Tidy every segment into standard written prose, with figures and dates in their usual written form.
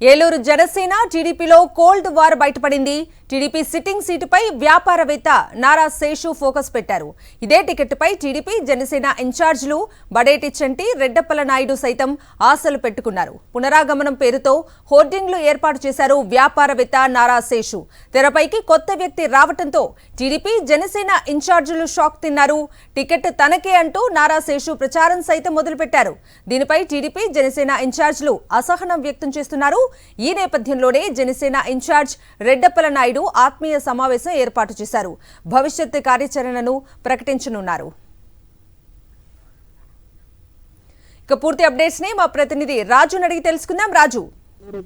ఏలూరు జనసేన టీడీపీలో cold war బయటపడింది. TDP sitting సీటుపై వ్యాపారవేత్త నారా శేషు ఫోకస్ పెట్టారు. ఇదే టికెట్పై టీడీపీ జనసేన ఇన్ఛార్జీలు బడేటి చంటి, రెడ్డప్పల నాయుడు సైతం ఆశలు పెట్టుకున్నారు. పునరాగమనం పేరుతో హోర్డింగ్లు ఏర్పాటు చేశారు వ్యాపారవేత్త నారా శేషు. తెరపైకి కొత్త వ్యక్తి రావడంతో టీడీపీ జనసేన ఇన్ఛార్జీలు షాక్ తిన్నారు. టికెట్ తనకే అంటూ నారా శేషు ప్రచారం సైతం మొదలుపెట్టారు. దీనిపై టీడీపీ జనసేన ఇన్ఛార్జీలు అసహనం వ్యక్తం చేస్తున్నారు. ఈ నేపథ్యంలోనే జనసేన ఇన్ఛార్జ్ రెడ్డప్పల నాయుడు ఆత్మీయ సమావేశం ఏర్పాటు చేశారు. భవిష్యత్ కార్యాచరణను ప్రకటించనున్నారు. ఇక పూర్తి అప్డేట్స్ ని మా ప్రతినిధి రాజు అడిగి తెలుసుకుందాం. రాజు,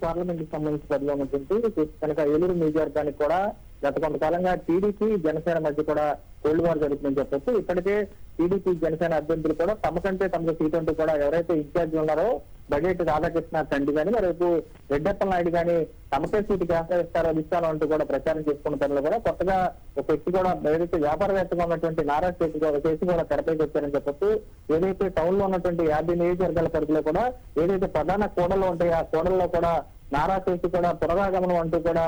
పార్లమెంట్ కి సంబంధించి పరిగణించి కనుక ఏలూరు నియోజకవర్గానికి కూడా గత కొంతకాలంగా టీడీపీ జనసేన మధ్య కూడా కోల్డ్ వార్ జరుగుతుందని చెప్పొచ్చు. ఇప్పటికే టీడీపీ జనసేన అభ్యర్థులు కూడా తమకంటే తమకు సీట్ అంటూ కూడా ఎవరైతే ఇన్ఛార్జ్ ఉన్నారో బడేటి రాధాకృష్ణ తండ్రి కానీ మరోపు రెడ్డప్పల నాయుడు కానీ తమకే సీటు కేటాయిస్తారో ఇస్తారో అంటూ కూడా ప్రచారం చేసుకున్న పనిలో కూడా కొత్తగా ఒక వ్యక్తి కూడా ఏదైతే వ్యాపారవేత్తగా ఉన్నటువంటి నారా శేషు కూడా తెరపైకి వచ్చారని చెప్పొచ్చు. ఏదైతే టౌన్ లో ఉన్నటువంటి 50 నియోజకవర్గాల పరిధిలో కూడా ఏదైతే ప్రధాన కూడలు ఉంటాయో ఆ కూడల్లో కూడా నారా శేషు కూడా పునరాగమనం అంటూ కూడా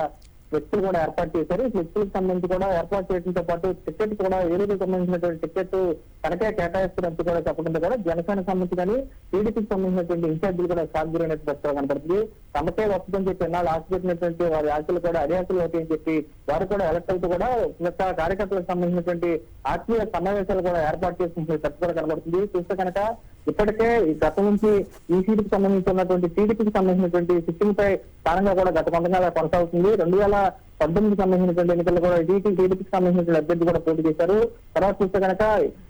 వ్యక్తులు కూడా ఏర్పాటు చేశారు. ఈ వ్యక్తులకు సంబంధించి కూడా ఏర్పాటు చేయడంతో పాటు టికెట్ కూడా ఏలూరుకి సంబంధించినటువంటి టికెట్ తనకే కేటాయిస్తున్నట్టు కూడా చెప్పడంతో కూడా జనసేనకు సంబంధించి కానీ టీడీపీకి సంబంధించినటువంటి ఇన్ఛార్జీలు కూడా షాక్ గురైనట్టు ప్రశ్న కనపడుతుంది. తమకే వస్తుందని చెప్పి ఎన్నాళ్ళు ఆశ పెట్టినటువంటి వారి ఆశలు కూడా అడియాసలు అవుతాయని చెప్పి వారు కూడా ఎలక్ట్ అవుతూ కూడా కార్యకర్తలకు సంబంధించినటువంటి ఆత్మీయ సమావేశాలు కూడా ఏర్పాటు చేసుకుంటున్న చర్చ కూడా కనబడుతుంది. చూస్తే కనుక ఇప్పటికే గత నుంచి ఈ సీటుకు సంబంధించి ఉన్నటువంటి టీడీపీకి సంబంధించినటువంటి సిట్టింగ్ పై స్థానంగా కూడా గత కొంతకాలంగా కొనసాగుతుంది. 2018 సంబంధించినటువంటి ఎన్నికల్లో కూడా టీడీపీకి సంబంధించిన అభ్యర్థి కూడా పోటీ చేశారు. తర్వాత చూస్తే కనుక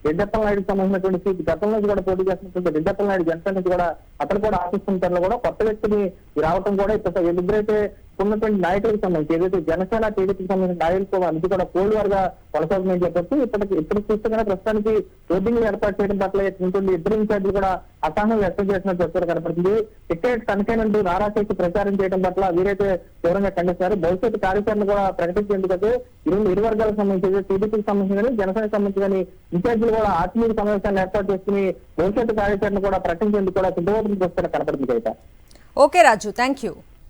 రెడ్డప్పల నాయుడుకి సంబంధించినటువంటి సీట్ గతం నుంచి కూడా పోటీ చేస్తున్నటువంటి రెడ్డప్పల నాయుడు జనసేన నుంచి కూడా అతను కూడా ఆశిస్తున్న కూడా కొత్త వ్యక్తిని రావడం కూడా ఇప్పుడు ఎదురైతే ఉన్నటువంటి నాయకులకు సంబంధించి ఏదైతే జనసేన టీడీపీకి సంబంధించిన నాయకులు అది కూడా కోల్డ్ వార్ గా కొనసాగుతుందని చెప్పొచ్చు. ఇప్పుడు చూస్తే కనుక ప్రస్తుతానికి ఓటింగ్ ఏర్పాటు చేయడం పట్ల ఉంటుంది ఇద్దరు ఇన్ఛార్జీలు కూడా అసహనం వ్యక్తం చేసినట్టు చర్చలు కనపడుతుంది. టికెట్ తనకేనంటూ నారా శేషు ప్రచారం చేయడం పట్ల వీరైతే తీవ్రంగా ఖండిస్తారు. భవిష్యత్తు కార్యాచరణ కూడా ప్రకటించేందుకు ఇరు వర్గాలకు సంబంధించి టీడీపీకి సంబంధించి కానీ జనసేనకు సంబంధించి కానీ ఇన్ఛార్జీలు కూడా ఆత్మీయ సమావేశాన్ని ఏర్పాటు చేసుకుని భవిష్యత్తు కార్యాచరణ కూడా ప్రకటించేందుకు కూడా సిద్ధమవుతున్న కనపడుతుంది. Okay Raju, thank you.